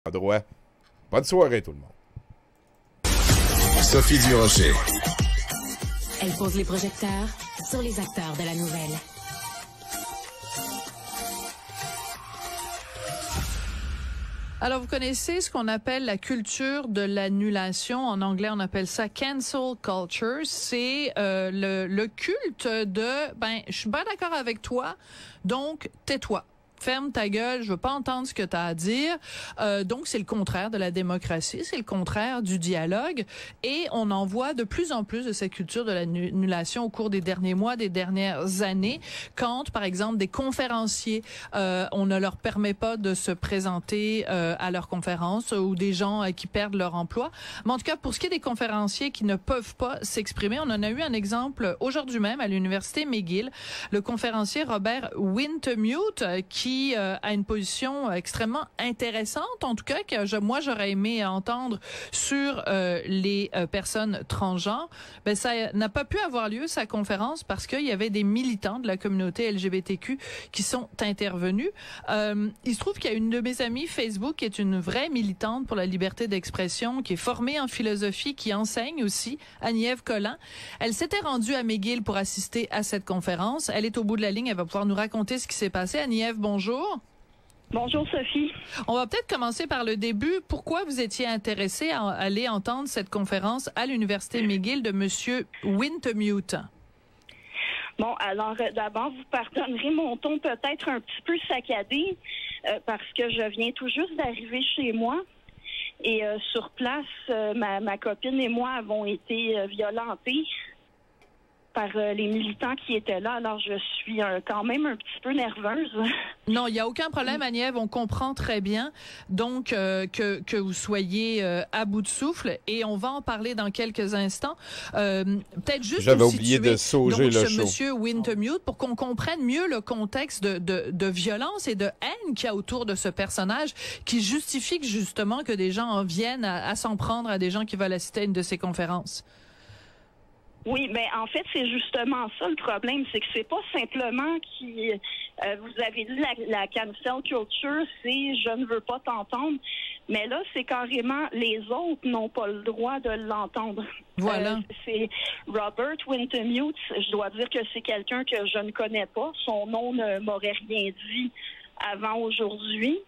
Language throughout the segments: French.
endroit. Bonne soirée, tout le monde. Sophie Durocher. Elle pose les projecteurs sur les acteurs de la nouvelle. Alors, vous connaissez ce qu'on appelle la culture de l'annulation. En anglais, on appelle ça cancel culture. C'est le culte de, je suis pas d'accord avec toi, donc tais-toi. Ferme ta gueule, je veux pas entendre ce que tu as à dire. Donc, c'est le contraire de la démocratie, c'est le contraire du dialogue. Et on en voit de plus en plus de cette culture de l'annulation au cours des derniers mois, des dernières années, quand, par exemple, des conférenciers, on ne leur permet pas de se présenter à leur conférence, ou des gens qui perdent leur emploi. Mais en tout cas, pour ce qui est des conférenciers qui ne peuvent pas s'exprimer, on en a eu un exemple aujourd'hui même à l'université McGill. Le conférencier Robert Wintemute, qui a une position extrêmement intéressante, en tout cas, que moi, j'aurais aimé entendre sur les personnes transgenres. Ça n'a pas pu avoir lieu, sa conférence, parce qu'il y avait des militants de la communauté LGBTQ qui sont intervenus. Il se trouve qu'il y a une de mes amies Facebook qui est une vraie militante pour la liberté d'expression, qui est formée en philosophie, qui enseigne aussi, Annie-Ève Collin. Elle s'était rendue à McGill pour assister à cette conférence. Elle est au bout de la ligne, elle va pouvoir nous raconter ce qui s'est passé. Annie-Ève, bonjour. Bonjour Sophie. On va peut-être commencer par le début. Pourquoi vous étiez intéressée à aller entendre cette conférence à l'université McGill de Monsieur Wintemute? Bon, alors d'abord, vous pardonnerez mon ton peut-être un petit peu saccadé parce que je viens tout juste d'arriver chez moi et sur place, ma copine et moi avons été violentés par les militants qui étaient là. Alors, je suis quand même un petit peu nerveuse. Non, il n'y a aucun problème, Annie-Ève. On comprend très bien donc que vous soyez à bout de souffle et on va en parler dans quelques instants. Peut-être juste J'avais pour oublié situer, de sauger donc, le ce show. monsieur Wintemute pour qu'on comprenne mieux le contexte de violence et de haine qu'il y a autour de ce personnage qui justifie justement que des gens en viennent à s'en prendre à des gens qui veulent assister à une de ces conférences. Oui, mais en fait, c'est justement ça le problème, c'est que c'est pas simplement qui vous avez dit la cancel culture, c'est je ne veux pas t'entendre, mais là c'est carrément les autres n'ont pas le droit de l'entendre. Voilà. C'est Robert Wintemute, je dois dire que c'est quelqu'un que je ne connais pas, son nom ne m'aurait rien dit avant aujourd'hui.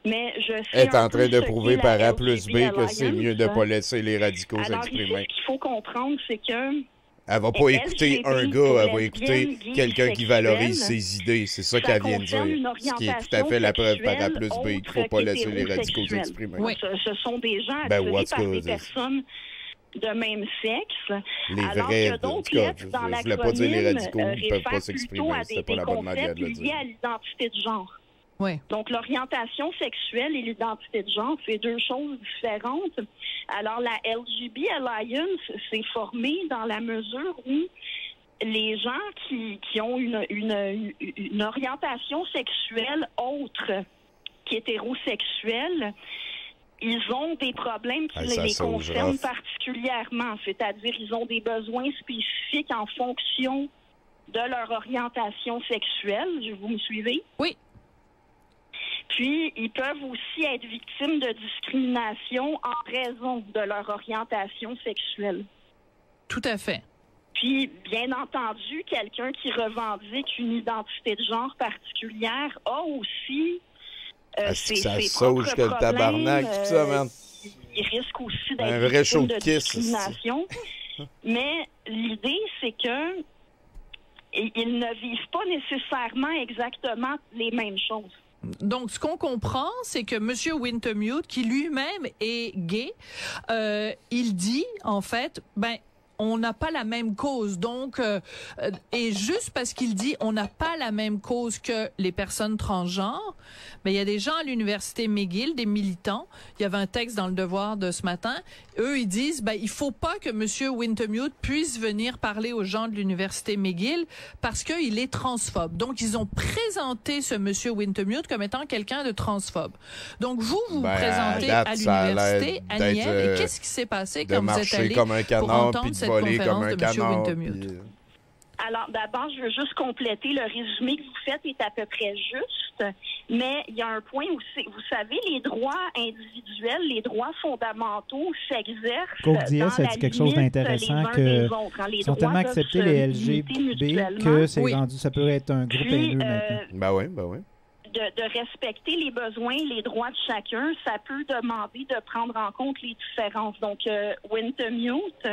Mais je sais est en train de prouver par A plus B que c'est mieux de ne pas laisser les radicaux s'exprimer. Alors ici, ce qu'il faut comprendre, c'est que elle va pas écouter un gars, elle va écouter quelqu'un qui valorise ses idées. C'est ça qu'elle vient de dire. Ce qui est tout à fait la preuve par A plus B. Il ne faut pas laisser les radicaux s'exprimer. Oui. Ce sont des gens attirés par des personnes de même sexe. Les alors vrais, que d'autres je lettres dans voulais pas dire les radicaux, ils ne peuvent pas réfèrent s'exprimer. plutôt à C'était pas la bonne manière de le liés dire. à l'identité de genre. Oui. Donc, l'orientation sexuelle et l'identité de genre, c'est deux choses différentes. Alors, la LGB Alliance s'est formée dans la mesure où les gens qui ont une orientation sexuelle autre qu'hétérosexuelle, ils ont des problèmes qui les concernent particulièrement. C'est-à-dire, ils ont des besoins spécifiques en fonction de leur orientation sexuelle. Vous me suivez? Oui. Puis, ils peuvent aussi être victimes de discrimination en raison de leur orientation sexuelle. Tout à fait. Puis, bien entendu, quelqu'un qui revendique une identité de genre particulière a aussi ça sauge que le tabarnak, tout ça, man. Il risque aussi d'être un vrai show victime de kiss, discrimination. Mais l'idée, c'est que ils ne vivent pas nécessairement exactement les mêmes choses. Donc, ce qu'on comprend, c'est que M. Wintemute, qui lui-même est gay, il dit, en fait, on n'a pas la même cause. Donc, et juste parce qu'il dit on n'a pas la même cause que les personnes transgenres, mais il y a des gens à l'université McGill, des militants. Il y avait un texte dans Le Devoir de ce matin. Eux, ils disent, il faut pas que M. Wintemute puisse venir parler aux gens de l'université McGill parce qu'il est transphobe. Donc, ils ont présenté ce M. Wintemute comme étant quelqu'un de transphobe. Donc, vous présentez à l'université, Annie-Ève, et qu'est-ce qui s'est passé quand vous êtes allé comme un canard, pour entendre cette voler comme conférence un de M. canard, Wintemute? Alors, d'abord, je veux juste compléter. Le résumé que vous faites est à peu près juste, mais il y a un point où, vous savez, les droits individuels, les droits fondamentaux s'exercent dans ça dit quelque chose d'intéressant que ils sont tellement acceptés, les LGB, que c'est rendu, ça peut être un groupe haineux maintenant. Ben oui. De respecter les besoins, les droits de chacun, ça peut demander de prendre en compte les différences. Donc, Wintermute,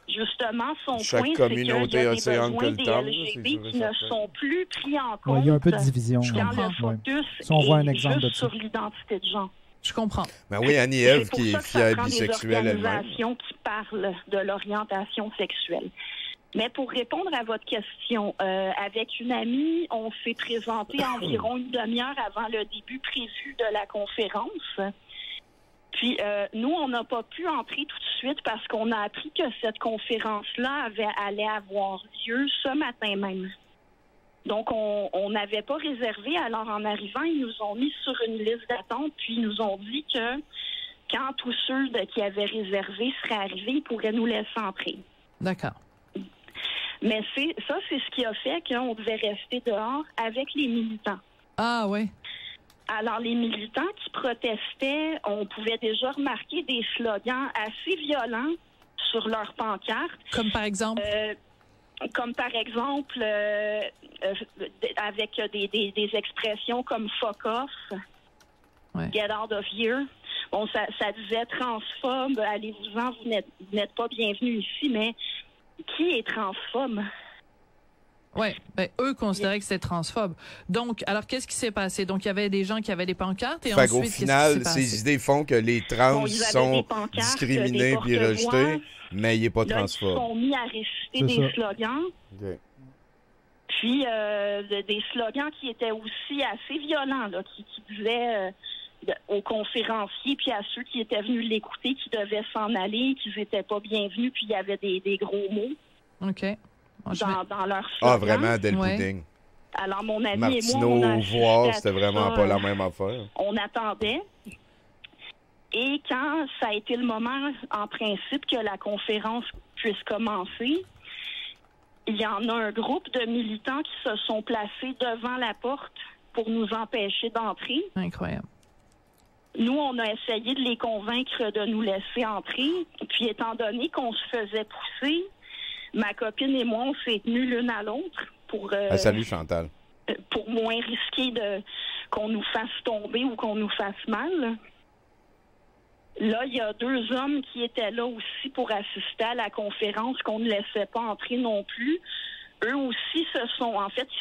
justement, son point, c'est qu'il y a des besoins des LGBT qui ne sont plus pris en compte. Il y a un peu de division. Quand le focus si on voit un exemple juste de ça. sur l'identité de genre. Je comprends. Ben oui, Annie-Ève, qui est fière bisexuelle elle-même. C'est organisations qui parlent de l'orientation sexuelle. Mais pour répondre à votre question, avec une amie, on s'est présenté environ une demi-heure avant le début prévu de la conférence. Puis, nous, on n'a pas pu entrer tout de suite parce qu'on a appris que cette conférence-là allait avoir lieu ce matin même. Donc, on n'avait pas réservé. Alors, en arrivant, ils nous ont mis sur une liste d'attente, puis ils nous ont dit que quand tous ceux qui avaient réservé seraient arrivés, ils pourraient nous laisser entrer. D'accord. Mais c'est ce qui a fait qu'on devait rester dehors avec les militants. Ah oui. Alors, les militants qui protestaient, on pouvait déjà remarquer des slogans assez violents sur leurs pancartes. Comme par exemple? Avec des expressions comme « fuck off »,« get out of here ». Bon, ça disait « transphobe, allez-vous-en, vous n'êtes pas bienvenus ici », mais qui est transphobe? Oui, ben, eux considéraient que c'était transphobe. Donc, alors, qu'est-ce qui s'est passé? Donc, il y avait des gens qui avaient des pancartes et ensuite, au final, ces idées font que les trans sont discriminés puis rejetés, mais il n'est pas transphobe. Ils sont mis à réciter des slogans. Okay. Puis, des slogans qui étaient aussi assez violents, là, qui disaient aux conférenciers puis à ceux qui étaient venus l'écouter qu'ils devaient s'en aller, qu'ils n'étaient pas bienvenus, puis il y avait des gros mots. OK. Dans leur slogan. Ah, vraiment, Del Pudding. Alors, mon ami Martineau, et moi, voir, c'était vraiment pas la même affaire. On attendait. Et quand ça a été le moment, en principe, que la conférence puisse commencer, il y en a un groupe de militants qui se sont placés devant la porte pour nous empêcher d'entrer. Incroyable. Nous, on a essayé de les convaincre de nous laisser entrer. Puis, étant donné qu'on se faisait pousser, ma copine et moi, on s'est tenus l'une à l'autre pour... salut, Chantal. Pour moins risquer qu'on nous fasse tomber ou qu'on nous fasse mal. Là, il y a 2 hommes qui étaient là aussi pour assister à la conférence, qu'on ne laissait pas entrer non plus. Eux aussi ils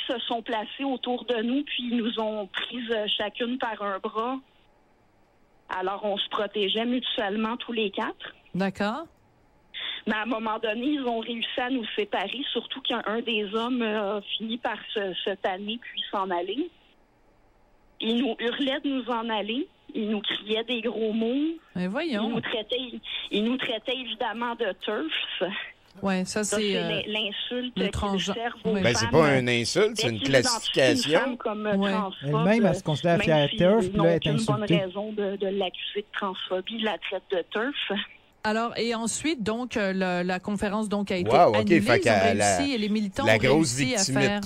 se sont placés autour de nous, puis ils nous ont prises chacune par un bras. Alors, on se protégeait mutuellement tous les 4. D'accord. Mais à un moment donné, ils ont réussi à nous séparer, surtout qu'un des hommes a fini par se tanner puis s'en aller. Ils nous hurlaient de nous en aller. Ils nous criaient des gros mots. Mais voyons. Ils nous traitaient évidemment de TERFs. Oui, ça c'est l'insulte le Ben, c'est pas une insulte, c'est une classification. Elle-même, elle se considère fière de TERF, puis là, elle est insultée. Bonne raison de l'accuser de transphobie, la traite de TERF. Alors, et ensuite, donc, la conférence donc a été annulée. Ils ont réussi, et les militants ont réussi à faire...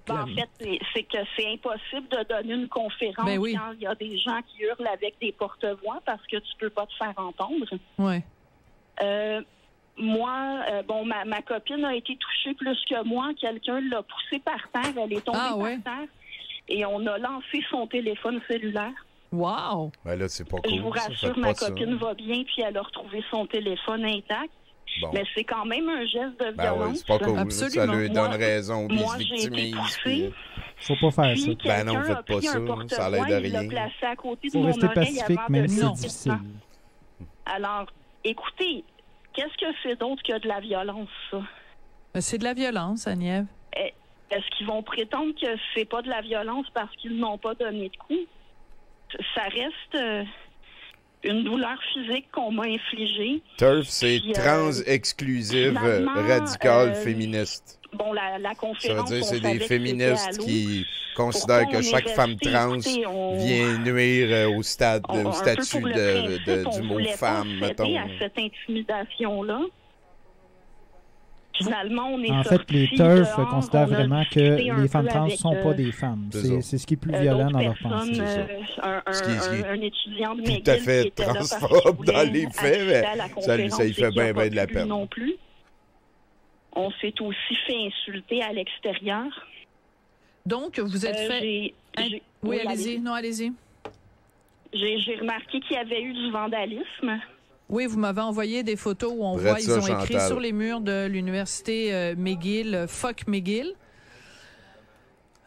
en fait, c'est que c'est impossible de donner une conférence quand il y a des gens qui hurlent avec des porte-voix parce que tu peux pas te faire entendre. Oui. Moi, ma copine a été touchée plus que moi. Quelqu'un l'a poussée par terre. Elle est tombée par terre. Et on a lancé son téléphone cellulaire. Wow! Ben là, c'est pas cool. Je vous rassure, ma copine va bien, puis elle a retrouvé son téléphone intact. Bon. Mais c'est quand même un geste de violence. Oui, c'est pas cool. Absolument. Ça lui donne raison. Moi, j'ai été poussée. Faut pas faire ça. Ben non, faites pas ça. Ça l'aide à rien. Il l'a placé à côté de mon rester oreille pacifique, même si c'est difficile. Alors, écoutez, qu'est-ce que c'est d'autre que de la violence, ça? C'est de la violence, Annie-Ève. Est-ce qu'ils vont prétendre que c'est pas de la violence parce qu'ils n'ont pas donné de coups? Ça reste une douleur physique qu'on m'a infligée. TERF, c'est trans-exclusive, radicale, féministe. Bon, la conférence... Ça veut dire c'est des féministes qui considèrent que chaque femme trans vient nuire au statut du mot femme, mettons. À cette intimidation-là. finalement, on est En fait, les TERF considèrent vraiment que les femmes trans ne sont pas des femmes. C'est ce qui est plus violent dans leur pensée. Un étudiant de McGill tout à fait transphobe dans les faits, mais ça y fait bien de la peine. Non plus. On s'est aussi fait insulter à l'extérieur. Donc, vous êtes fait... Oui, allez-y. Non, allez-y. J'ai remarqué qu'il y avait eu du vandalisme. Oui, vous m'avez envoyé des photos où on voit, ils ont écrit sur les murs de l'université McGill, « Fuck McGill »,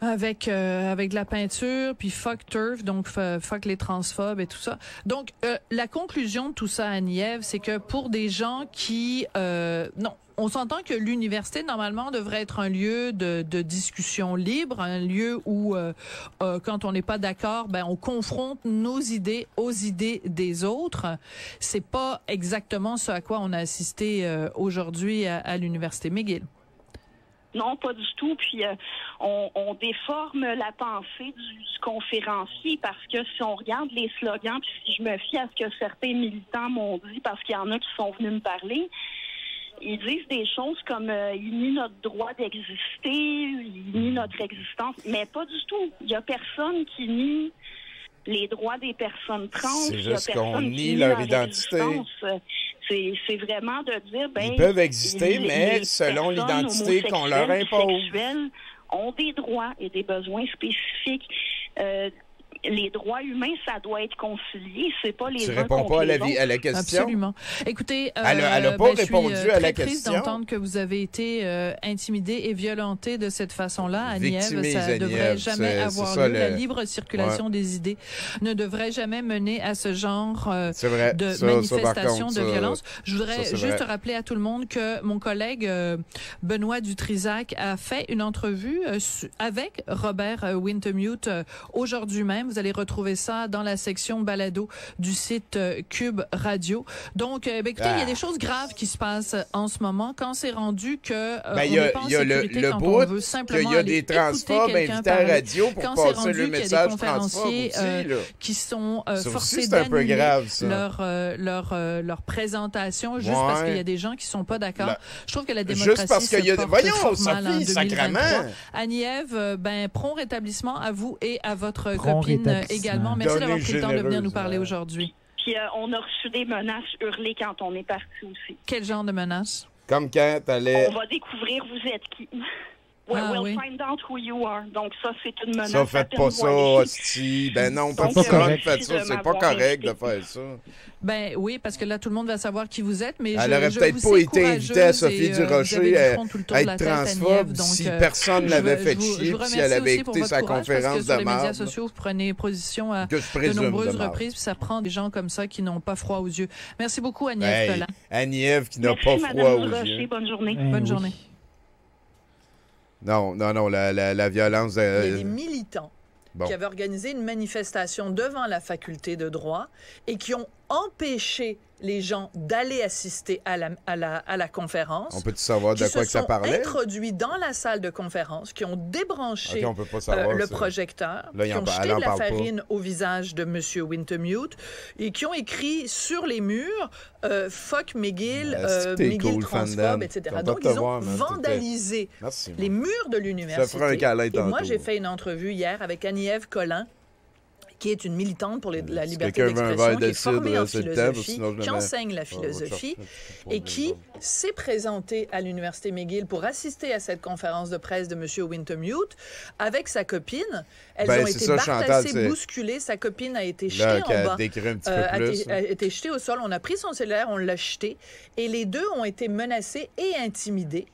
avec de la peinture, puis « Fuck TERF », donc « Fuck les transphobes » et tout ça. Donc, la conclusion de tout ça, Annie-Ève, c'est que pour des gens qui... non, on s'entend que l'université, normalement, devrait être un lieu de discussion libre, un lieu où, quand on n'est pas d'accord, ben on confronte nos idées aux idées des autres. C'est pas exactement ce à quoi on a assisté aujourd'hui à l'université McGill. Non, pas du tout. Puis on déforme la pensée du conférencier parce que si on regarde les slogans, puis si je me fie à ce que certains militants m'ont dit, parce qu'il y en a qui sont venus me parler, ils disent des choses comme ils nient notre droit d'exister, ils nient notre existence, mais pas du tout. Il n'y a personne qui nie les droits des personnes trans. C'est juste qu'on nie leur identité. C'est vraiment de dire... ils peuvent exister, mais selon l'identité qu'on leur impose. Ont des droits et des besoins spécifiques. Les droits humains, ça doit être concilié. C'est pas les. Tu réponds pas à la question. Absolument. Écoutez, elle a pas répondu à la question. Je suis très triste d'entendre que vous avez été intimidé et violenté de cette façon-là, Annie-Ève. Ça ne devrait jamais avoir lieu. La libre circulation des idées ne devrait jamais mener à ce genre de manifestation de violence. Je voudrais juste rappeler à tout le monde que mon collègue Benoît Dutrisac a fait une entrevue avec Robert Wintemute aujourd'hui même. Vous allez retrouver ça dans la section balado du site Cube Radio. Donc, écoutez, il y a des choses graves qui se passent en ce moment. Quand c'est rendu que on n'est pas en sécurité quand on veut simplement qu'il y a des transphobes invités à la radio pour passer le message transphobe aussi, qui sont forcés d'annuler leur présentation juste parce qu'il y a des gens qui sont pas d'accord. Je trouve que la démocratie se porte fort mal en 2023. Annie-Ève, prompt rétablissement à vous et à votre copine également. Merci d'avoir pris le temps de venir nous parler aujourd'hui. Puis on a reçu des menaces hurlées quand on est parti aussi. Quel genre de menaces? Comme quand t'allais... On va découvrir vous êtes qui. We'll find out who you are. Donc ça, c'est une menace. Ça, faites pas ça, hostie. Ben non, personne fait ça. C'est pas correct de faire ça. Ben oui, parce que là, tout le monde va savoir qui vous êtes, mais elle aurait peut-être pas été invitée à Sophie Durocher à être transphobe si personne ne l'avait fait chier, si elle avait écouté sa conférence de marde. Sur les médias sociaux, vous prenez position à de nombreuses reprises, puis ça prend des gens comme ça qui n'ont pas froid aux yeux. Merci beaucoup, Annie-Ève Collant. Annie-Ève qui n'a pas froid aux yeux. Bonne journée. Bonne journée. Non, la violence... Il y a des militants qui avaient organisé une manifestation devant la faculté de droit et qui ont empêché les gens d'aller assister à la conférence. On peut-tu savoir de quoi que ça parlait? Qui se sont introduits dans la salle de conférence, qui ont débranché le projecteur, qui ont jeté de la farine au visage de M. Wintemute et qui ont écrit sur les murs « Fuck McGill, McGill transphobe », etc. Donc, ils ont vandalisé les murs de l'université. Et moi, j'ai fait une entrevue hier avec Annie-Ève Collant, qui est une militante pour la liberté d'expression, qui est formée en philosophie, qui enseigne la philosophie et qui s'est présentée à l'université McGill pour assister à cette conférence de presse de M. Wintemute avec sa copine. Elles ont été bartassées, bousculées. Sa copine a été jetée en bas, a été jetée au sol. On a pris son cellulaire, on l'a jeté et les deux ont été menacés et intimidés.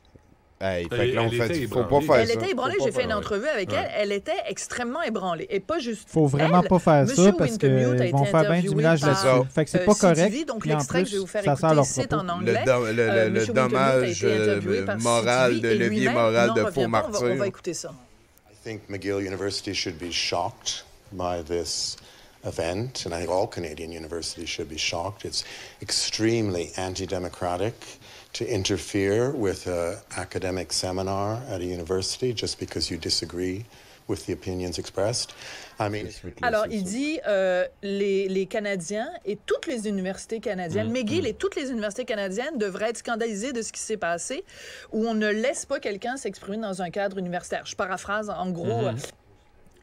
Hey, fait que là, faut pas faire ça. Elle était ébranlée, j'ai fait une entrevue avec elle. Elle était extrêmement ébranlée. Et pas juste. Faut vraiment pas faire ça parce qu'ils vont faire bien du millage là-dessus. Fait que c'est pas correct. Donc en l'extrait que je vais vous faire écouter, c'est en anglais. Le dommage moral, de levier moral de faux martyrs. On va écouter ça. I think McGill University should be shocked by this event, and I think all Canadian universities should be shocked. It's extremely anti-democratic to interfere with an academic seminar at a university just because you disagree with the opinions expressed. Alors, il dit les Canadiens et toutes les universités canadiennes, McGill et toutes les universités canadiennes devraient être scandalisées de ce qui s'est passé, où on ne laisse pas quelqu'un s'exprimer dans un cadre universitaire. Je paraphrase, en gros,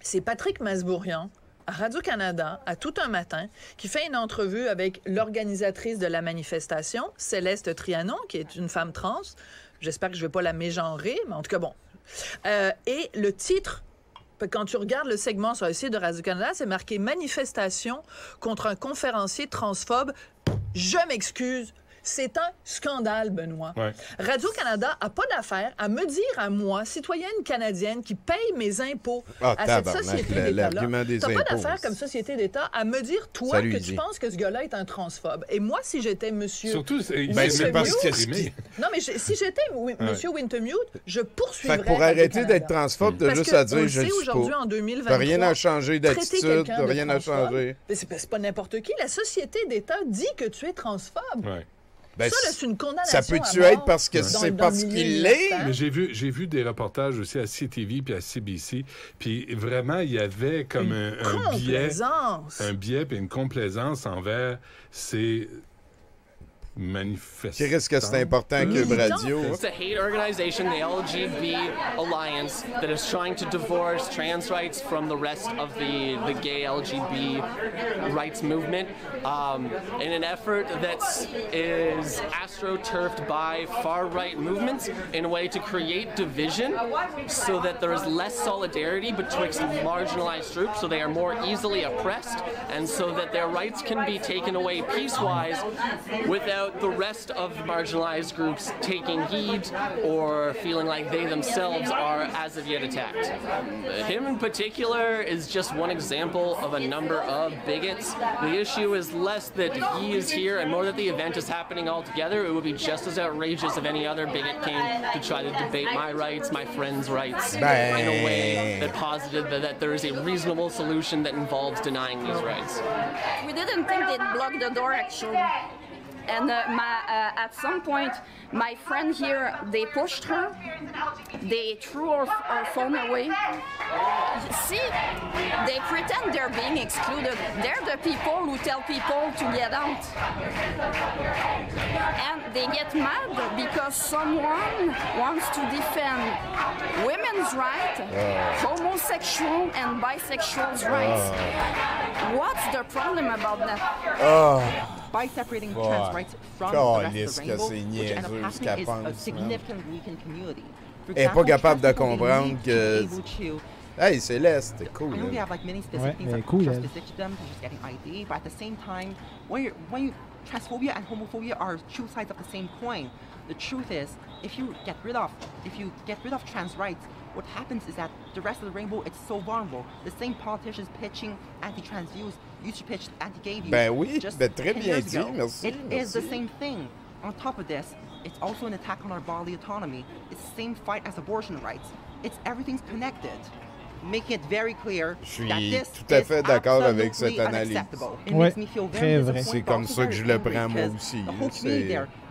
c'est Patrick Masbourian, à Radio-Canada, à tout un matin, qui fait une entrevue avec l'organisatrice de la manifestation, Céleste Trianon, qui est une femme trans. J'espère que je ne vais pas la mégenrer, mais en tout cas, bon. Et le titre, quand tu regardes le segment sur le site de Radio-Canada, c'est marqué « Manifestation contre un conférencier transphobe. Je m'excuse. » C'est un scandale, Benoît. Ouais. Radio-Canada n'a pas d'affaire à me dire à moi, citoyenne canadienne qui paye mes impôts à cette société d'État-là. T'as pas d'affaire comme société d'État à me dire, toi, que tu penses que ce gars-là est un transphobe. Et moi, si j'étais monsieur... Surtout, c'est parce que... Non, mais si j'étais monsieur Wintermute, je poursuivrais... Pour arrêter d'être transphobe, t'as juste à dire, je le suis aujourd'hui, en 2023, rien à changer d'attitude, rien à changer. C'est pas n'importe qui. La société d'État dit que tu es transphobe. Ouais. Ben, ça, c'est une condamnation. Ça peut-tu être parce que c'est parce qu'il l'est? Mais j'ai vu des reportages aussi à CTV puis à CBC, puis vraiment, il y avait comme un biais puis une complaisance envers ces manifestants. Qui risque que c'est important que Radio? It's a hate organization, the LGB Alliance, that is trying to divorce trans rights from the rest of the gay LGB rights movement in an effort that is astroturfed by far-right movements in a way to create division so that there is less solidarity betwixt marginalized groups, so they are more easily oppressed, and so that their rights can be taken away piecewise without the rest of the marginalized groups taking heed or feeling like they themselves are as of yet attacked. Him in particular is just one example of a number of bigots. The issue is less that he is here and more that the event is happening altogether. It would be just as outrageous if any other bigot came to try to debate my rights, my friends' rights, in a way that posited that there is a reasonable solution that involves denying these rights. We didn't think they'd block the door, actually. And at some point, my friend here, they pushed her. They threw her phone away. See, they pretend they're being excluded. They're the people who tell people to get out. And they get mad because someone wants to defend women's rights, homosexual and bisexuals' rights. What's the problem about that? By separating trans rights from the rest of the rainbow, which end up happening is a significant weakened community. Elle n'est pas capable de comprendre que... Hey, Céleste, c'est cool. I know they have like many specific things that just to them, just getting ID, but at the same time, when you transphobia and homophobia are two sides of the same coin. The truth is, if you get rid of trans rights, what happens is that the rest of the rainbow, it's so vulnerable. The same politicians pitching anti-trans views used to pitch anti-gay views. Ben oui, très bien dit, merci. It is the same thing. On top of this, it's also an attack on our bodily autonomy. It's the same fight as abortion rights. Everything's connected. Making it very clear that this tout à fait d'accord avec cette analyse. Oui, très vrai. C'est comme ça que je le prends moi aussi.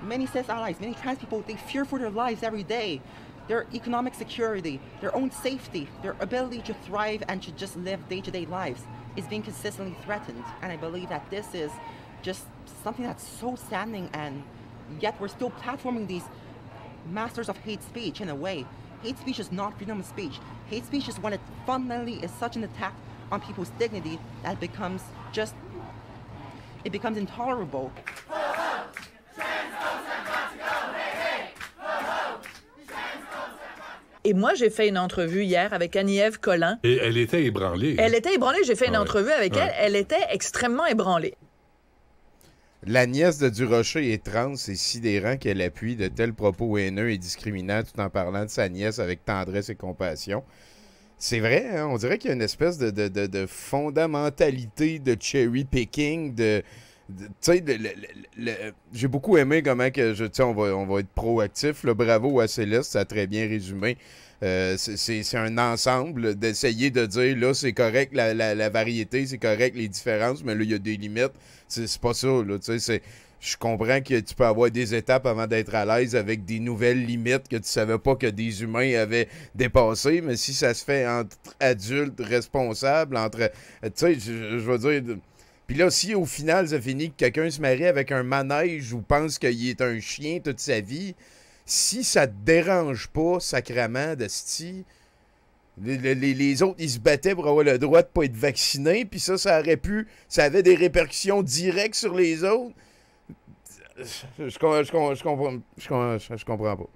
Many cis allies, many trans people, they fear for their lives every day. Their economic security, their own safety, their ability to thrive and to just live day-to-day lives is being consistently threatened. And I believe that this is just something that's so saddening, and yet we're still platforming these masters of hate speech in a way. Hate speech is not freedom of speech. Hate speech is when it fundamentally is such an attack on people's dignity that it becomes intolerable. Et moi, j'ai fait une entrevue hier avec Annie-Ève Collin. Et elle était ébranlée. Elle était ébranlée. J'ai fait une entrevue avec elle. Elle était extrêmement ébranlée. La nièce de Durocher est trans et sidérant qu'elle appuie de tels propos haineux et discriminants tout en parlant de sa nièce avec tendresse et compassion. C'est vrai, hein? On dirait qu'il y a une espèce de fondamentalité de cherry picking, tu sais, j'ai beaucoup aimé comment que on va être proactif. Là, bravo à Céleste, ça a très bien résumé. C'est un ensemble d'essayer de dire là c'est correct la variété, c'est correct les différences, mais là il y a des limites. C'est pas ça là. Tu sais, Je comprends que tu peux avoir des étapes avant d'être à l'aise avec des nouvelles limites que tu savais pas que des humains avaient dépassées, mais si ça se fait entre adultes responsables, entre... Tu sais, je veux dire... Puis là, si au final, ça finit que quelqu'un se marie avec un manège ou pense qu'il est un chien toute sa vie, si ça te dérange pas, sacrément, d'esti... Les autres, ils se battaient pour avoir le droit de pas être vaccinés, puis ça avait des répercussions directes sur les autres. Je comprends pas.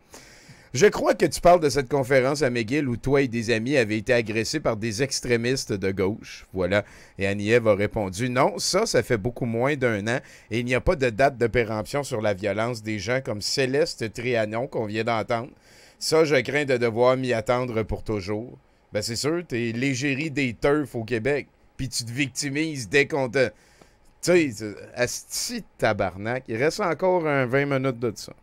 Je crois que tu parles de cette conférence à McGill où toi et des amis avaient été agressés par des extrémistes de gauche. Voilà. Et Annie-Ève a répondu non, ça fait beaucoup moins d'1 an et il n'y a pas de date de péremption sur la violence des gens comme Céleste Trianon qu'on vient d'entendre. Ça, je crains de devoir m'y attendre pour toujours. Ben c'est sûr, t'es l'égérie des turfs au Québec, puis tu te victimises dès qu'on te... Tu sais, asti tabarnak, il reste encore 20 minutes de ça.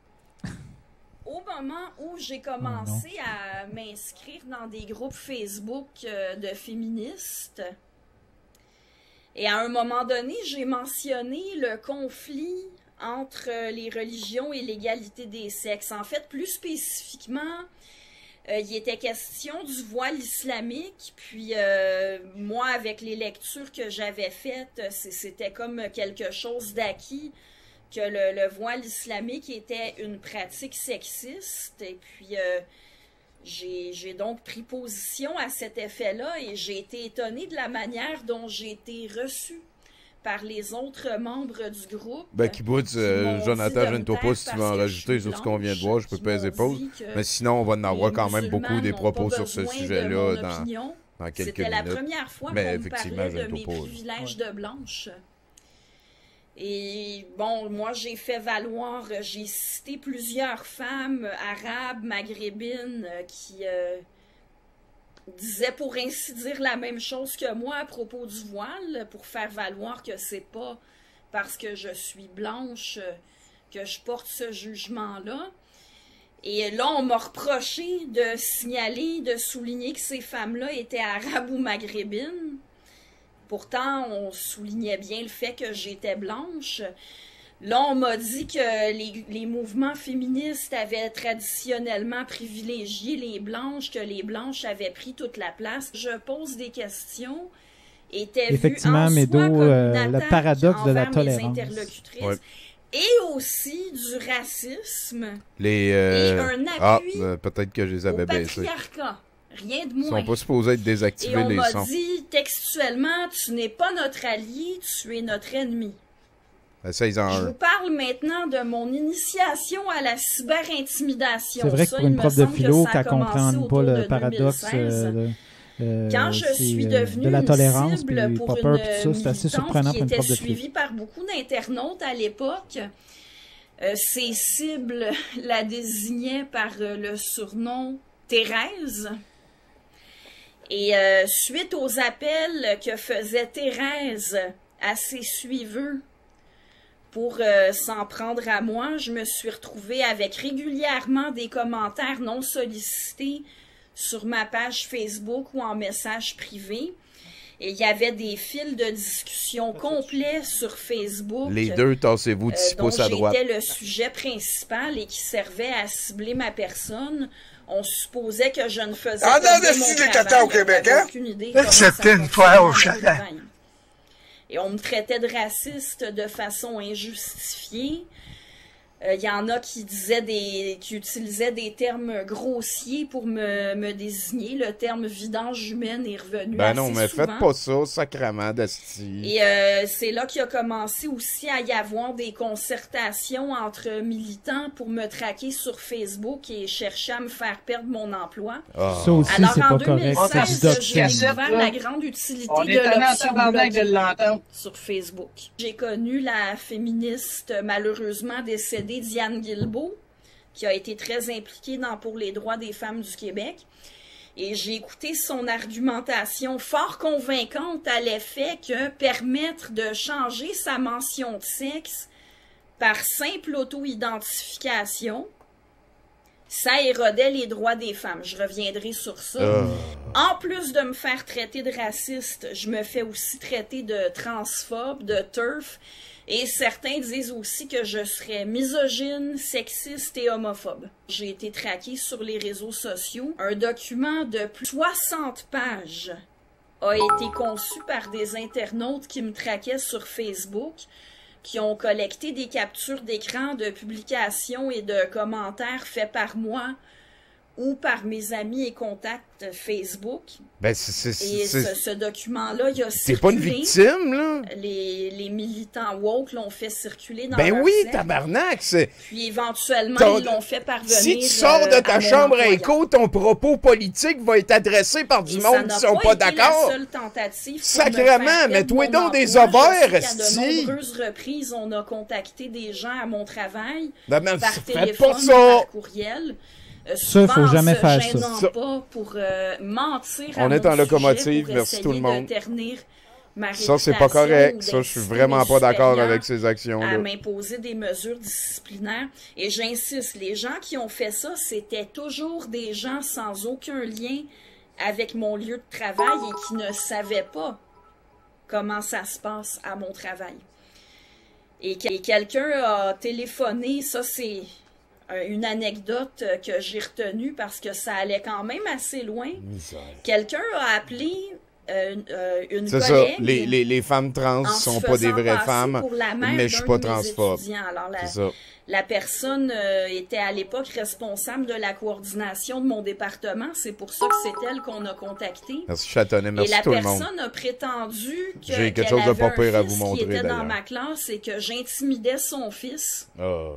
Au moment où j'ai commencé à m'inscrire dans des groupes Facebook de féministes, et à un moment donné, j'ai mentionné le conflit entre les religions et l'égalité des sexes. En fait, plus spécifiquement, il était question du voile islamique, puis moi, avec les lectures que j'avais faites, c'était comme quelque chose d'acquis, que le voile islamique était une pratique sexiste, et puis j'ai donc pris position à cet effet-là, et j'ai été étonnée de la manière dont j'ai été reçue par les autres membres du groupe. Ben, Kibbutz, Jonathan, je ne sais pas si tu veux en rajouter sur ce qu'on vient de voir, je peux peser pause. Mais sinon, on va en avoir quand même beaucoup des propos sur ce sujet-là dans quelques minutes. C'était la première fois qu'on me parlait de mes privilèges de blanche. Et bon, moi, j'ai fait valoir, j'ai cité plusieurs femmes arabes, maghrébines, qui disaient pour ainsi dire la même chose que moi à propos du voile, pour faire valoir que c'est pas parce que je suis blanche que je porte ce jugement-là. Et là, on m'a reproché de signaler, de souligner que ces femmes-là étaient arabes ou maghrébines. Pourtant, on soulignait bien le fait que j'étais blanche. Là, on m'a dit que les mouvements féministes avaient traditionnellement privilégié les blanches, que les blanches avaient pris toute la place. Je pose des questions. Était effectivement, Médo, le paradoxe de la tolérance. Ouais. Et aussi du racisme. Et un appui peut-être que je les avais baissés. Rien de moins. Ils sont pas supposés être désactivés, les sons. Et on m'a dit textuellement, tu n'es pas notre allié, tu es notre ennemi. Je vous parle maintenant de mon initiation à la cyberintimidation. C'est vrai que pour une prof de philo qui ne comprend pas le paradoxe quand je suis devenue de la tolérance, cible puis pour une une c'est assez surprenant qui pour une était prof de philo. suivie par beaucoup d'internautes à l'époque, ces cibles la désignaient par le surnom Thérèse. Et suite aux appels que faisait Thérèse à ses suiveux pour s'en prendre à moi, je me suis retrouvée avec régulièrement des commentaires non sollicités sur ma page Facebook ou en message privé. Et il y avait des fils de discussion complets sur Facebook. Les deux, tassez-vous 10 pouces à droite. Dont j'étais le sujet principal et qui servait à cibler ma personne. On supposait que je ne faisais pas mon travail. Au Québec, hein? Aucune idée c'était une fois au chalet. Et on me traitait de raciste de façon injustifiée. Il y en a qui utilisaient des termes grossiers pour me désigner. Le terme vidange humaine est revenu assez souvent. Ben non, mais faites pas ça, sacrément d'asti. Et c'est là qu'il a commencé aussi à y avoir des concertations entre militants pour me traquer sur Facebook et chercher à me faire perdre mon emploi. Oh. Ça aussi, c'est pas correct. En 2016, j'ai découvert la grande utilité de l'option sur Facebook. J'ai connu la féministe malheureusement décédée Diane Guilbeault, qui a été très impliquée pour les droits des femmes du Québec. Et j'ai écouté son argumentation fort convaincante à l'effet que permettre de changer sa mention de sexe par simple auto-identification Ça érodait les droits des femmes. Je reviendrai sur ça. En plus de me faire traiter de raciste, je me fais aussi traiter de transphobe, de TERF. Et certains disent aussi que je serais misogyne, sexiste et homophobe. J'ai été traquée sur les réseaux sociaux. Un document de plus de 60 pages a été conçu par des internautes qui me traquaient sur Facebook, qui ont collecté des captures d'écran de publications et de commentaires faits par moi ou par mes amis et contacts Facebook. Ben, ce document-là, il a circulé. T'es pas une victime, là? Les militants woke l'ont fait circuler dans Ben leur oui, cercle. Tabarnak! Puis éventuellement, ils l'ont fait parvenir. Si tu sors de ta chambre à écho, ton propos politique va être adressé par du monde qui sont pas d'accord. C'est la seule tentative. Sacrément, mets-toi donc des ovaires, esti. À de nombreuses reprises, on a contacté des gens à mon travail, par téléphone, pas ça. par courriel. Ça, faut jamais faire ça. Pas pour mentir on est en locomotive, merci tout le monde. Ça, c'est pas correct. Ça, je suis vraiment pas d'accord avec ces actions-là. À m'imposer des mesures disciplinaires. Et j'insiste, les gens qui ont fait ça, c'était toujours des gens sans aucun lien avec mon lieu de travail et qui ne savaient pas comment ça se passe à mon travail. Et quelqu'un a téléphoné, ça c'est une anecdote que j'ai retenue parce que ça allait quand même assez loin. Quelqu'un a appelé une collègue. C'est ça, les femmes trans sont pas des vraies femmes, mais je suis pas transphobe. C'est ça. La personne était à l'époque responsable de la coordination de mon département. C'est pour ça que c'est elle qu'on a contactée. Merci Châtonnet, merci tout le monde. Et la personne a prétendu j'ai quelque chose de pas pire à vous montrer, qui était dans ma classe et que j'intimidais son fils,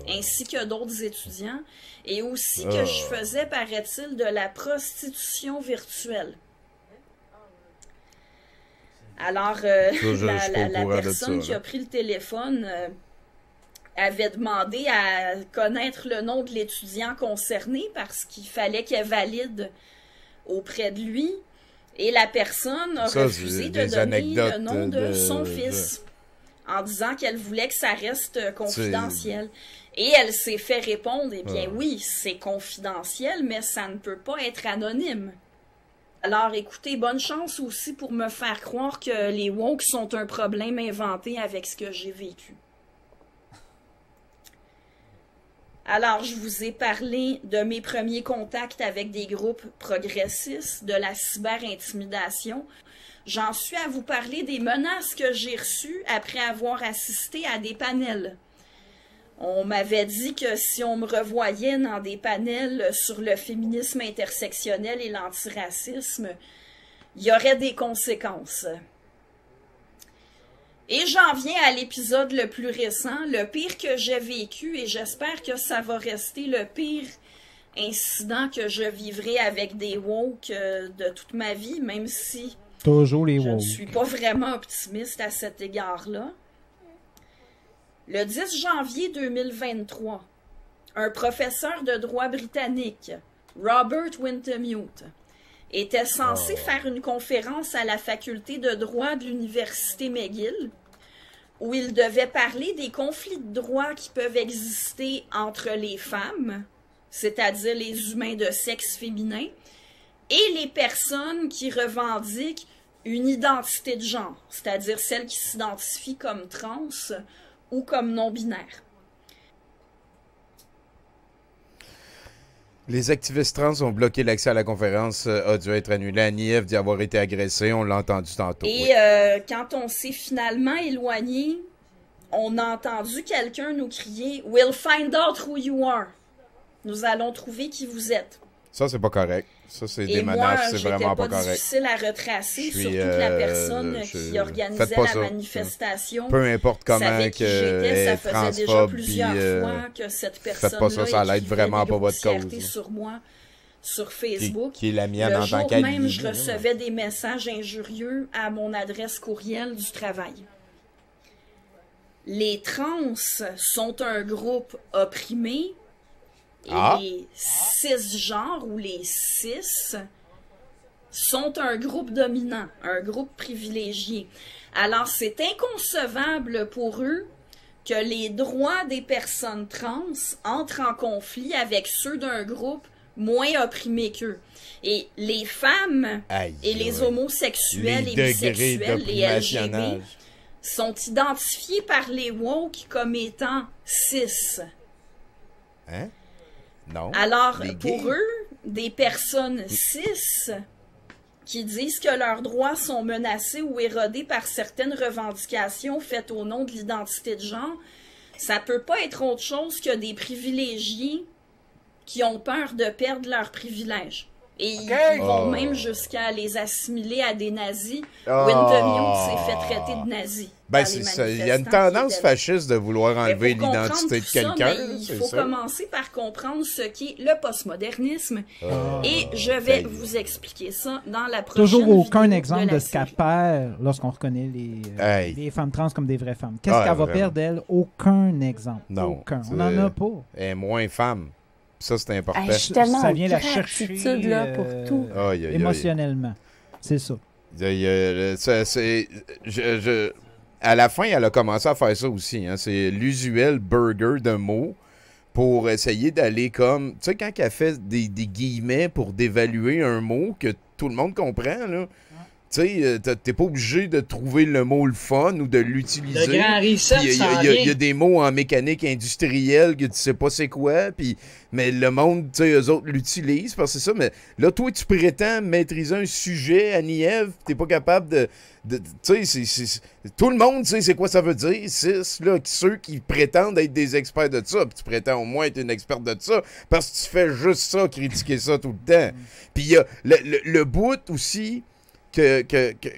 ainsi que d'autres étudiants, et aussi que je faisais, paraît-il, de la prostitution virtuelle. Alors, la personne qui a pris le téléphone avait demandé à connaître le nom de l'étudiant concerné parce qu'il fallait qu'elle valide auprès de lui. Et la personne a refusé de donner le nom de son fils en disant qu'elle voulait que ça reste confidentiel. Et elle s'est fait répondre, eh bien oui, c'est confidentiel, mais ça ne peut pas être anonyme. Alors, écoutez, bonne chance aussi pour me faire croire que les woke sont un problème inventé avec ce que j'ai vécu. Alors, je vous ai parlé de mes premiers contacts avec des groupes progressistes, de la cyber-intimidation. J'en suis à vous parler des menaces que j'ai reçues après avoir assisté à des panels. On m'avait dit que si on me revoyait dans des panels sur le féminisme intersectionnel et l'antiracisme, il y aurait des conséquences. Et j'en viens à l'épisode le plus récent, le pire que j'ai vécu, et j'espère que ça va rester le pire incident que je vivrai avec des woke de toute ma vie, même si toujours les woke. Je ne suis pas vraiment optimiste à cet égard-là. Le 10 janvier 2023, un professeur de droit britannique, Robert Wintemute, était censé faire une conférence à la faculté de droit de l'université McGill, où il devait parler des conflits de droit qui peuvent exister entre les femmes, c'est-à-dire les humains de sexe féminin, et les personnes qui revendiquent une identité de genre, c'est-à-dire celles qui s'identifient comme trans ou comme non-binaires. Les activistes trans ont bloqué l'accès à la conférence, a dû être annulé. Anièvre d'y avoir été agressé, on l'a entendu tantôt. Et quand on s'est finalement éloigné, on a entendu quelqu'un nous crier « We'll find out who you are ». Nous allons trouver qui vous êtes. Ça, c'est pas correct. Ça, c'est des menaces, c'est vraiment pas correct. C'est difficile à retracer, surtout que la personne qui organisait la manifestation. Peu importe comment que ça faisait déjà plusieurs fois que cette personne-là ça l'aide vraiment pas votre cause. Sur moi, sur Facebook. Qui est la mienne en tant qu'allié. Le jour même, je recevais des messages injurieux à mon adresse courriel du travail. Les trans sont un groupe opprimé. Et les cisgenres ou les cis sont un groupe dominant, un groupe privilégié. Alors, c'est inconcevable pour eux que les droits des personnes trans entrent en conflit avec ceux d'un groupe moins opprimé qu'eux. Et les femmes et les homosexuels et bisexuels, les LGBT, sont identifiés par les woke comme étant cis. Hein? Non. Alors, pour eux, des personnes cis qui disent que leurs droits sont menacés ou érodés par certaines revendications faites au nom de l'identité de genre, ça peut pas être autre chose que des privilégiés qui ont peur de perdre leurs privilèges. Et ils vont même jusqu'à les assimiler à des nazis. Windemio s'est fait traiter de nazi. Ben, c'est ça. Il y a une tendance fasciste de vouloir enlever l'identité de quelqu'un. Il faut commencer par comprendre ce qu'est le postmodernisme. Et je vais vous expliquer ça dans la prochaine Toujours aucun vidéo exemple de ce qu'elle perd lorsqu'on reconnaît les femmes trans comme des vraies femmes. Qu'est-ce qu'elle va perdre, elle? Aucun exemple. Non. Aucun. On n'en a pas. Elle est moins femme. Ça, c'est important. Ça vient la chercher là, pour tout. Émotionnellement. C'est ça. À la fin, elle a commencé à faire ça aussi. Hein. C'est l'usuel burger de mots pour essayer d'aller comme... Tu sais, quand elle fait des guillemets pour dévaluer un mot que tout le monde comprend, là... Tu sais, t'es pas obligé de trouver le mot le fun ou de l'utiliser. Le grand reset, il y a des mots en mécanique industrielle que tu sais pas c'est quoi, mais le monde, tu sais, eux autres l'utilisent parce que c'est ça. Mais là, toi, tu prétends maîtriser un sujet, Annie-Ève, t'es pas capable de tu sais, tout le monde sait c'est quoi ça veut dire. C'est là, ceux qui prétendent être des experts de ça, puis tu prétends au moins être une experte de ça, parce que tu fais juste ça, critiquer ça tout le temps. Puis il y a le bout aussi... Que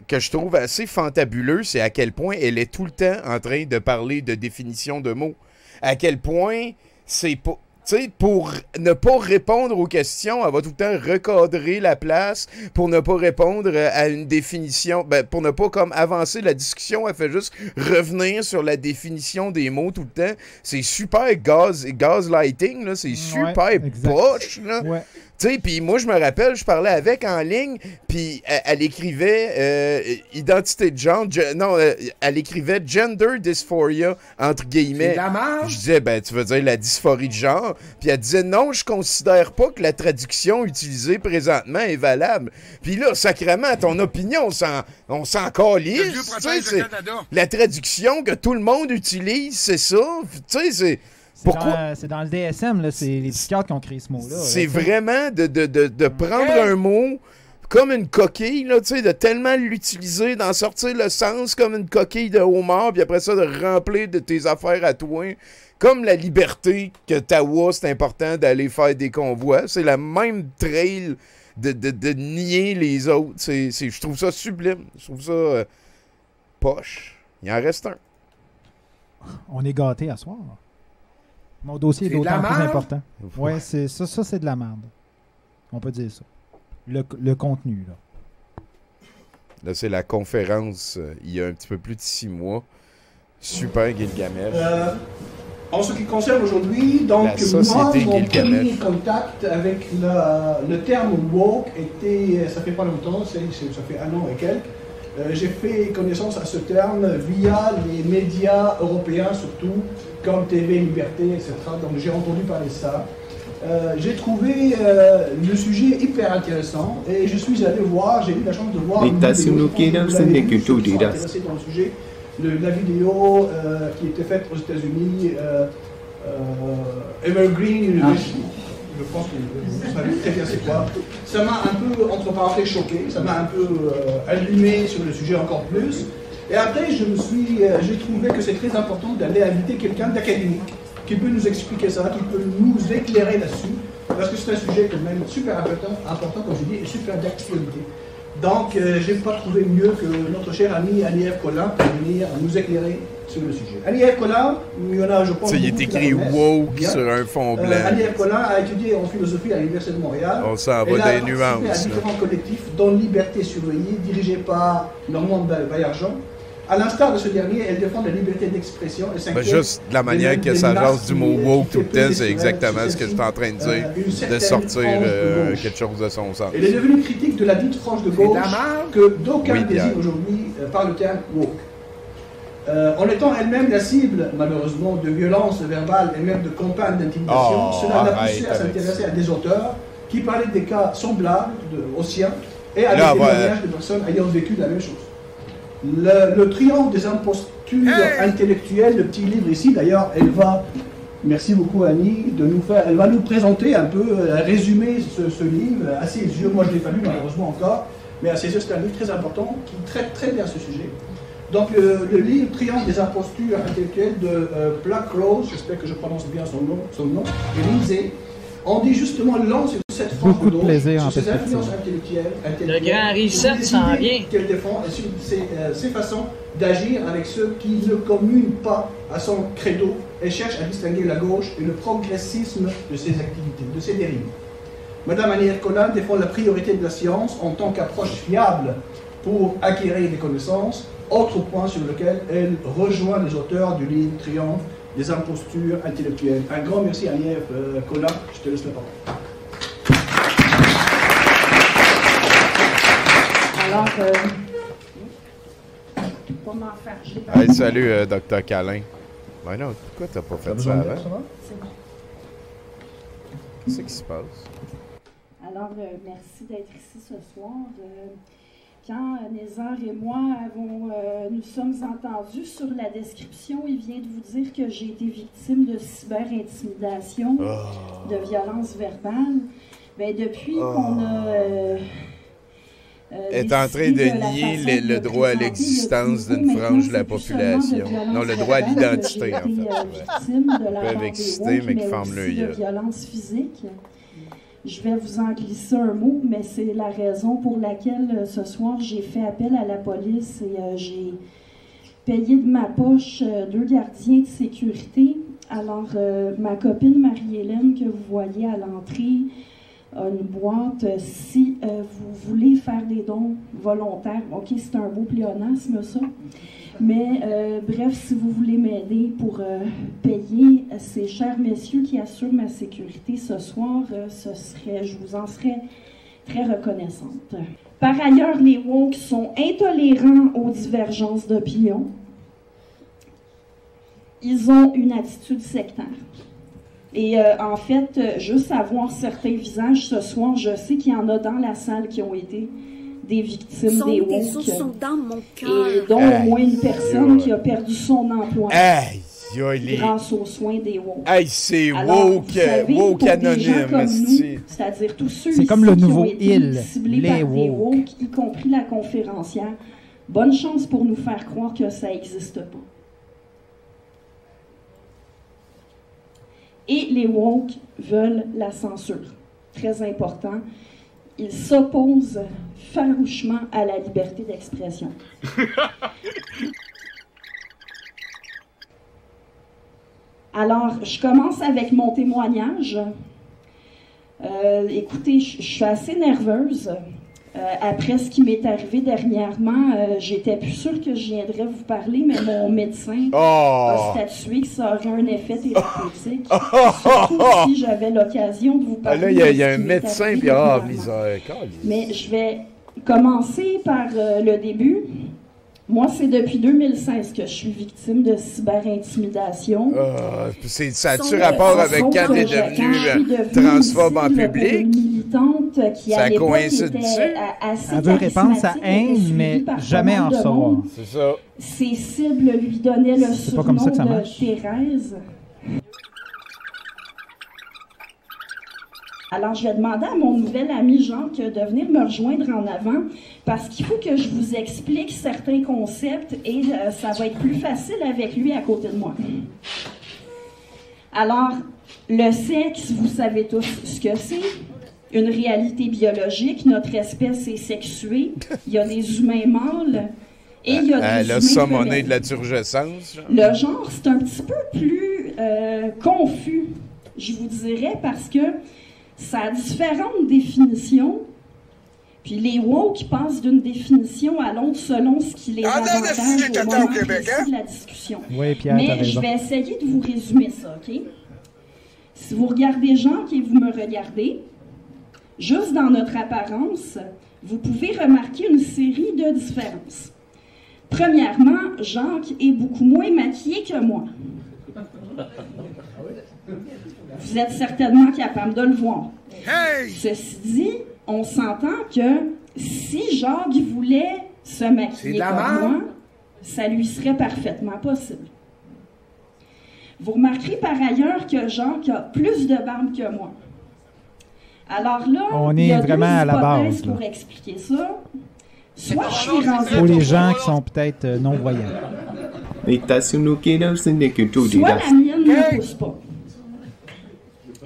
je trouve assez fantabuleux, c'est à quel point elle est tout le temps en train de parler de définition de mots. À quel point c'est pas... Tu sais, pour ne pas répondre aux questions, elle va tout le temps recadrer la place pour ne pas répondre à une définition. Ben, pour ne pas comme avancer la discussion, elle fait juste revenir sur la définition des mots tout le temps. C'est super gaslighting, là. C'est super poche, là. Ouais. Tu sais, puis moi, je me rappelle, je parlais avec en ligne, puis elle écrivait identité de genre, elle écrivait gender dysphoria, entre guillemets. Je disais, ben, tu veux dire la dysphorie de genre? Puis elle disait, non, je considère pas que la traduction utilisée présentement est valable. Puis là, sacrément, ton opinion, on s'en calisse. La traduction que tout le monde utilise, c'est ça. Tu sais, c'est... Pourquoi? C'est dans le DSM, là, c'est les psychiatres qui ont créé ce mot-là. C'est vraiment de prendre un mot comme une coquille, là, de tellement l'utiliser, d'en sortir le sens comme une coquille de homard, puis après ça, de remplir de tes affaires à toi. Comme la liberté que Tawa, c'est important d'aller faire des convois. C'est la même trail de nier les autres. Je trouve ça sublime. Je trouve ça poche. Il en reste un. On est gâtés à soir. Mon dossier est d'autant plus important. Ouais, ça c'est de la merde. On peut dire ça. Le contenu, là. Là, c'est la conférence il y a un petit peu plus de 6 mois. Super Gilgamesh. En ce qui concerne aujourd'hui, donc moi, mon premier contact avec le terme woke était, ça fait pas longtemps, ça fait 1 an et quelques. J'ai fait connaissance à ce terme via les médias européens surtout, comme TV Liberté, etc. Donc j'ai entendu parler de ça. J'ai trouvé le sujet hyper intéressant et je suis allé voir, j'ai eu la chance de voir une vidéo, intéressé dans le sujet, la vidéo qui était faite aux États-Unis, Evergreen University. Je pense que vous savez très bien c'est quoi. Ça m'a un peu, entre parenthèses, choqué, ça m'a un peu allumé sur le sujet encore plus. Et après, j'ai trouvé que c'est très important d'aller inviter quelqu'un d'académique qui peut nous expliquer ça, qui peut nous éclairer là-dessus, parce que c'est un sujet quand même super important comme je dis, et super d'actualité. Donc, j'ai pas trouvé mieux que notre cher ami Annie-Ève Collin pour venir nous éclairer sur le sujet. Annie-Ève Collin, il y en a, je pense... Il est écrit woke sur un fond blanc. Annie-Ève Collin a étudié en philosophie à l'Université de Montréal. On s'en va des nuances. Elle a participé à différents collectifs, dont Liberté Surveillée, dirigé par Normand Baillargeon. À l'instar de ce dernier, elle défend la liberté d'expression et s'inquiète. Juste de la manière que ça jase du mot woke tout le temps, c'est exactement ce que je suis en train de dire, de sortir quelque chose de son sens. Elle est devenue critique de la dite frange de gauche que d'aucuns désignent aujourd'hui par le terme woke. En étant elle-même la cible, malheureusement, de violences verbales et même de campagnes d'intimidation, cela l'a poussé à s'intéresser à des auteurs qui parlaient des cas semblables aux siens et à des témoignages de personnes ayant vécu la même chose. Le triomphe des impostures intellectuelles, le petit livre ici, d'ailleurs, elle va, merci beaucoup Annie, elle va nous présenter un peu, résumer ce livre à ses yeux. Moi je ne l'ai pas lu malheureusement encore, mais à ses yeux c'est un livre très important qui traite très bien ce sujet. Donc le livre Triomphe des impostures intellectuelles de Black Rose, j'espère que je prononce bien son nom, et Lindsay, on dit justement long sur cette forme beaucoup de plaisir en sur ses perspective. influences intellectuelles, Le grand reset s'en vient. qu'elle défend et sur ses façons d'agir avec ceux qui ne communent pas à son credo et cherchent à distinguer la gauche et le progressisme de ses activités, de ses dérives. Madame Annie Ercola défend la priorité de la science en tant qu'approche fiable pour acquérir des connaissances, autre point sur lequel elle rejoint les auteurs du livre Triomphe des impostures intellectuelles. Un grand merci à Annie Ercola, je te laisse la parole. Alors, comment faire? Je l'ai pas Hey, salut, Dr. Calin. Ben non, pourquoi t'as pas fait ça avant? C'est bon. Qu'est-ce qui se passe? Alors, merci d'être ici ce soir. Quand Nézar et moi nous sommes entendus sur la description, il vient de vous dire que j'ai été victime de cyber-intimidation, de violence verbale. Ben, depuis qu'on a... est en train de nier le droit à l'existence d'une frange de la population. Non, le droit à l'identité, en fait. Ils peuvent exister, mais qui forment le de violence physique. Je vais vous en glisser un mot, mais c'est la raison pour laquelle ce soir j'ai fait appel à la police et j'ai payé de ma poche 2 gardiens de sécurité. Alors, ma copine Marie-Hélène, que vous voyez à l'entrée, a une boîte. Si vous voulez faire des dons volontaires, ok, c'est un beau pléonasme ça, mais bref, si vous voulez m'aider pour payer ces chers messieurs qui assurent ma sécurité ce soir, je vous en serais très reconnaissante. Par ailleurs, les woke sont intolérants aux divergences d'opinion. Ils ont une attitude sectaire. Et en fait, juste à voir certains visages ce soir, je sais qu'il y en a dans la salle qui ont été des victimes des woke. Et dont au moins une personne qui a perdu son emploi grâce aux soins des woke. Hey, c'est woke anonyme. C'est-à-dire tous ceux c'est ici comme le qui nouveau ont été il, ciblés les par des woke. woke, y compris la conférencière. Bonne chance pour nous faire croire que ça n'existe pas. Et les woke veulent la censure. Très important. Ils s'opposent farouchement à la liberté d'expression. Alors, je commence avec mon témoignage. Écoutez, je suis assez nerveuse. Après ce qui m'est arrivé dernièrement, j'étais plus sûre que je viendrais vous parler, mais mon médecin a statué que ça aurait un effet thérapeutique. Surtout si j'avais l'occasion de vous parler. Là, il y a un médecin, puis mais je vais commencer par le début. Moi, c'est depuis 2016 que je suis victime de cyber-intimidation. Ça a-tu rapport avec quand tu es devenue transphobe en public? Ça coïncide-tu? Elle veut répandre sa haine, mais jamais en recevoir. C'est ça. Ses cibles lui donnaient le surnom de Thérèse. Alors, je vais demander à mon nouvel ami Jacques de venir me rejoindre en avant parce qu'il faut que je vous explique certains concepts et ça va être plus facile avec lui à côté de moi. Alors, le sexe, vous savez tous ce que c'est. Une réalité biologique. Notre espèce est sexuée. Il y a des humains mâles et il y a des humains femelles. de la turgescence. Le genre, c'est un petit peu plus confus, je vous dirais, parce que ça a différentes définitions. Puis les woke passent d'une définition à l'autre selon ce qui les avantage au moment précis de la discussion. Oui, Pierre, mais je vais essayer de vous résumer ça, OK? Si vous regardez Jacques et vous me regardez, juste dans notre apparence, vous pouvez remarquer une série de différences. Premièrement, Jacques est beaucoup moins maquillé que moi. Vous êtes certainement capable de le voir. Ceci dit, on s'entend que si Jacques voulait se maquiller comme moi, ça lui serait parfaitement possible. Vous remarquerez par ailleurs que Jacques a plus de barbe que moi. Alors là, on il y est a vraiment à la base pour expliquer ça. Soit je suis rendu... Pour les gens qui sont peut-être non-voyants. Soit la mienne ne pousse pas.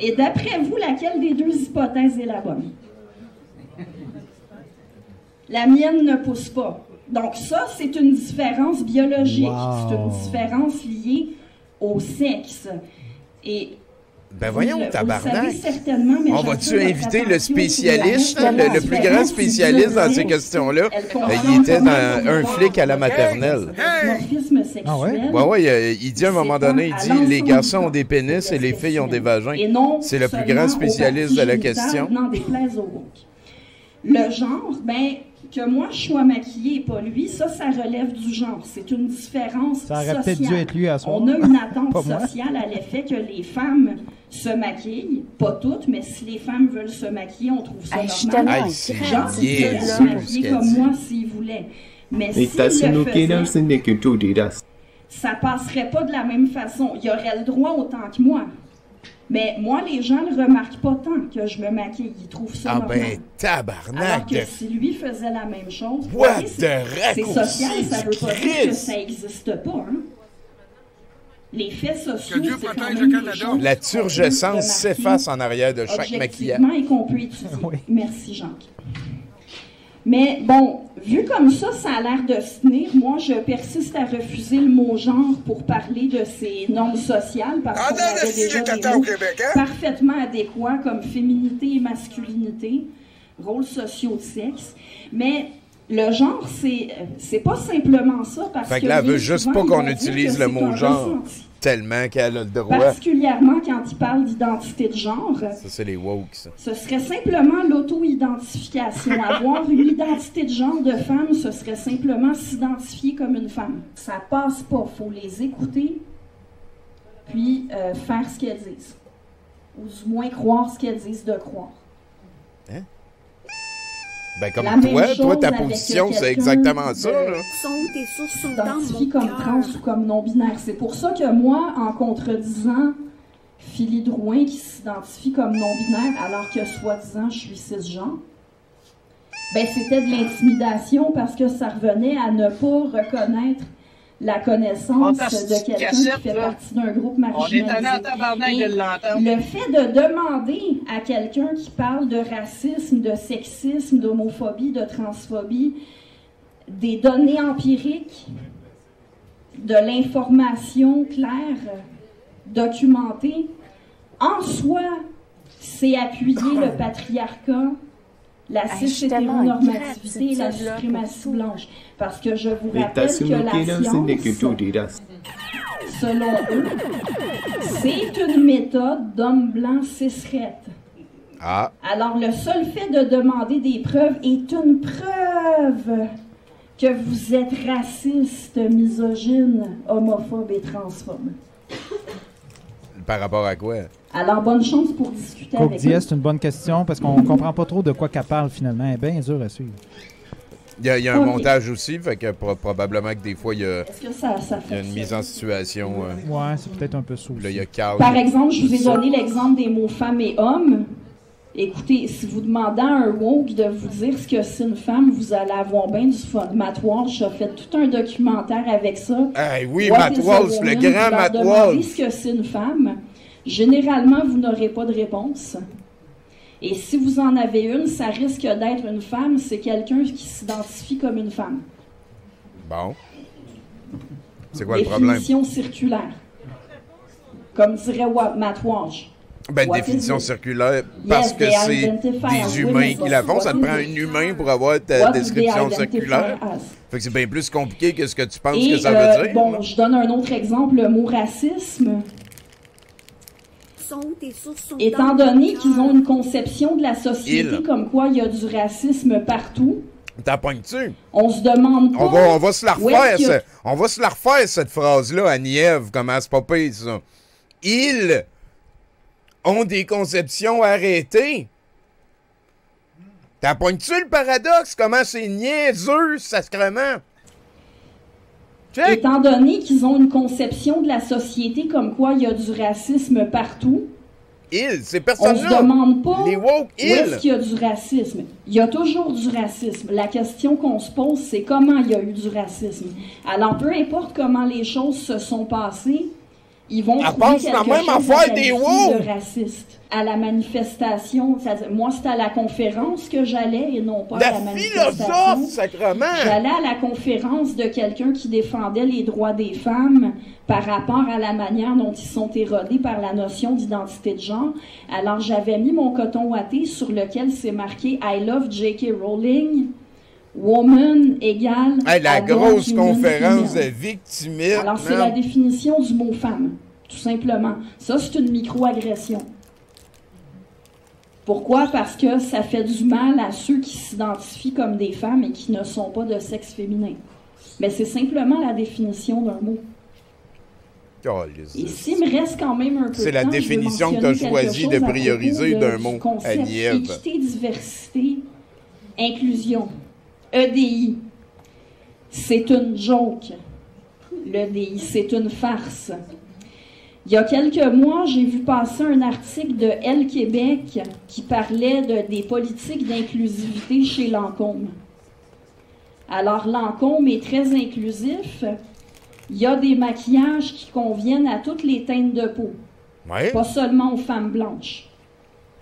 Et d'après vous, laquelle des deux hypothèses est la bonne? La mienne ne pousse pas. Donc ça, c'est une différence biologique. Wow. C'est une différence liée au sexe. Et ben voyons, tabarnak. On va-tu inviter le spécialiste, le plus grand spécialiste dans ces questions-là? Il était dans un flic à la maternelle. Ah ouais? Ouais, il dit à un moment donné, il dit, les garçons ont des pénis et les filles ont des vagins. C'est le plus grand spécialiste de la question. Le genre, ben, que moi je sois maquillée et pas lui, ça relève du genre. C'est une différence sociale. Ça aurait peut-être dû être lui à son On a une attente sociale à l'effet que les femmes se maquillent, pas toutes, mais si les femmes veulent se maquiller, on trouve ça normal. Genre, ils peuvent se maquiller comme moi s'ils voulaient. Mais s'ils le faisaient, ça passerait pas de la même façon. Il aurait le droit autant que moi. Mais moi, les gens ne remarquent pas tant que je me maquille. Ils trouvent ça normal. Ben, tabarnak! Alors que si lui faisait la même chose, c'est social, ça veut pas dire que ça n'existe pas. Hein? Les faits sociaux, c'est quand même des choses la turgescence s'efface en arrière de chaque maquillage. Et qu'on peut étudier. Merci, Jacques. Mais bon, vu comme ça a l'air de se tenir, moi, je persiste à refuser le mot genre pour parler de ces normes sociales, parce qu'on avait déjà des mots parfaitement adéquats comme féminité et masculinité, rôles sociaux de sexe. Mais le genre, c'est pas simplement ça, parce que... Fait que là, elle veut juste pas qu'on utilise le mot genre, tellement qu'elle a le droit. Particulièrement quand il parle d'identité de genre. Ça, c'est les woke, ça. Ce serait simplement l'auto-identification. Avoir une identité de genre de femme, ce serait simplement s'identifier comme une femme. Ça passe pas. Faut les écouter, puis faire ce qu'elles disent. Ou du moins croire ce qu'elles disent de croire. Hein? Ben comme toi, ta position, c'est exactement ça. Tes sources sont identifiées comme trans ou comme non-binaire. C'est pour ça que moi, en contredisant Philly Drouin qui s'identifie comme non-binaire alors que soi-disant je suis cisgenre, ben c'était de l'intimidation parce que ça revenait à ne pas reconnaître la connaissance de quelqu'un qui fait partie d'un groupe marginalisé. Le fait de demander à quelqu'un qui parle de racisme, de sexisme, d'homophobie, de transphobie, des données empiriques, de l'information claire, documentée, en soi, c'est appuyer le patriarcat, la cis-hétéronormativité et la suprématie blanche. Parce que je vous rappelle que la science, selon eux, c'est une méthode d'homme blanc cis-het. Alors, le seul fait de demander des preuves est une preuve que vous êtes raciste, misogyne, homophobe et transphobe. Par rapport à quoi? Alors, bonne chance pour discuter avec eux. C'est une bonne question parce qu'on ne comprend pas trop de quoi qu'elle parle finalement. Elle est bien dure à suivre. Il y a un montage aussi, fait que probablement que des fois, il y a, il y a une mise en situation. Ouais, c'est peut-être un peu sourd. Là, il y a Carl. Par exemple, je vous ai donné l'exemple des mots femmes et hommes. Écoutez, si vous demandez à un woke de vous dire ce que c'est une femme, vous allez avoir bien du fun. Matt Walsh a fait tout un documentaire avec ça. Hey, oui, Matt Walsh, le grand Matt Walsh. Demandez ce que c'est une femme. Généralement, vous n'aurez pas de réponse. Et si vous en avez une, ça risque d'être une femme. C'est quelqu'un qui s'identifie comme une femme. Bon. C'est quoi le problème? Définition circulaire. Comme dirait Matt Walsh. Ben, définition circulaire, parce que c'est des humains qui la font. Ça te prend un humain pour avoir ta description circulaire. Fait que c'est bien plus compliqué que ce que tu penses que ça veut dire. Bon, je donne un autre exemple, le mot racisme. Étant donné qu'ils ont une conception de la société comme quoi il y a du racisme partout, T'as pognes-tu? On se demande pas... On va se la refaire, on va se la refaire, cette phrase-là, à Nièvre, comment c'est pas pire, ça. Ils ont des conceptions arrêtées. T'as pognes-tu le paradoxe? Comment c'est niaiseux, sacrement? Check. Étant donné qu'ils ont une conception de la société comme quoi il y a du racisme partout, ces personnes-là, on se demande pas les woke, où est-ce qu'il y a du racisme. Il y a toujours du racisme. La question qu'on se pose, c'est comment il y a eu du racisme. Alors, peu importe comment les choses se sont passées, ils vont trouver quelque chose à qualifier de raciste. À la manifestation, moi, c'était à la conférence que j'allais et non pas à la manifestation. Sacrement! J'allais à la conférence de quelqu'un qui défendait les droits des femmes par rapport à la manière dont ils sont érodés par la notion d'identité de genre. Alors, j'avais mis mon coton ouaté sur lequel c'est marqué « I love J.K. Rowling ». Woman égale... la grosse conférence de victimisme. Alors, c'est la définition du mot femme, tout simplement. Ça, c'est une micro-agression. Pourquoi? Parce que ça fait du mal à ceux qui s'identifient comme des femmes et qui ne sont pas de sexe féminin. Mais c'est simplement la définition d'un mot. Et s'il me reste quand même un peu de temps, c'est la définition que tu as choisi de prioriser d'un mot à Nièvre. Équité, diversité, inclusion. EDI, c'est une joke. L'EDI, c'est une farce. Il y a quelques mois, j'ai vu passer un article de Elle Québec qui parlait des politiques d'inclusivité chez Lancôme. Alors, Lancôme est très inclusif. Il y a des maquillages qui conviennent à toutes les teintes de peau. Ouais. Pas seulement aux femmes blanches.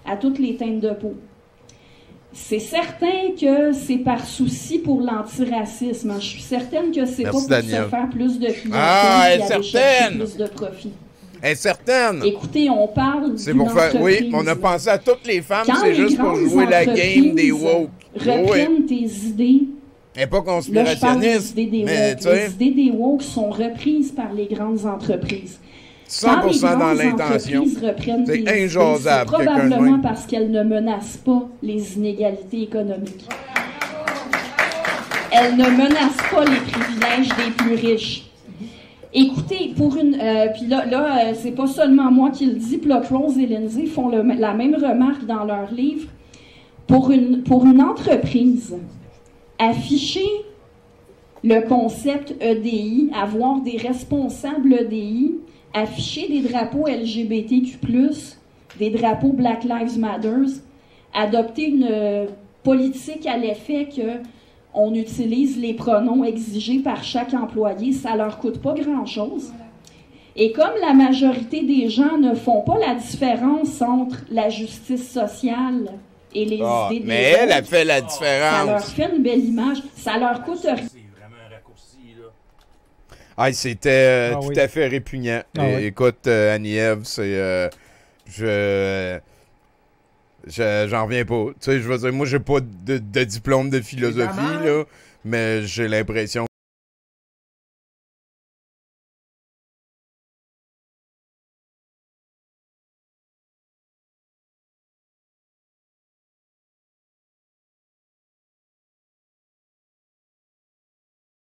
À toutes les teintes de peau. C'est certain que c'est par souci pour l'antiracisme. Je suis certaine que c'est pas pour Daniel. se faire plus de clients elle est certaine. Plus de profit. Elle est certaine. Écoutez, on parle c'est pour faire. Oui, on a pensé à toutes les femmes, c'est juste pour jouer la game des woke. Reprennent tes idées. Elle n'est pas conspirationniste. Là, les idées des woke sont reprises par les grandes entreprises. 100% dans l'intention. C'est injosable. C'est probablement parce qu'elles ne menacent pas les inégalités économiques. Elles ne menacent pas les privilèges des plus riches. Écoutez, pour une... puis là c'est pas seulement moi qui le dis, Pluckrose et Lindsay font la même remarque dans leur livre. Pour une entreprise, afficher le concept EDI, avoir des responsables EDI, afficher des drapeaux LGBTQ+, des drapeaux Black Lives Matter, adopter une politique à l'effet qu'on utilise les pronoms exigés par chaque employé, ça leur coûte pas grand-chose. Et comme la majorité des gens ne font pas la différence entre la justice sociale et les idées des mais elle a fait la différence. Ça leur fait une belle image. Ça leur coûte rien. C'était tout à fait répugnant. Écoute, Annie-Ève, c'est... j'en reviens pas. Tu sais, je veux dire, moi, j'ai pas de diplôme de philosophie, là, mais j'ai l'impression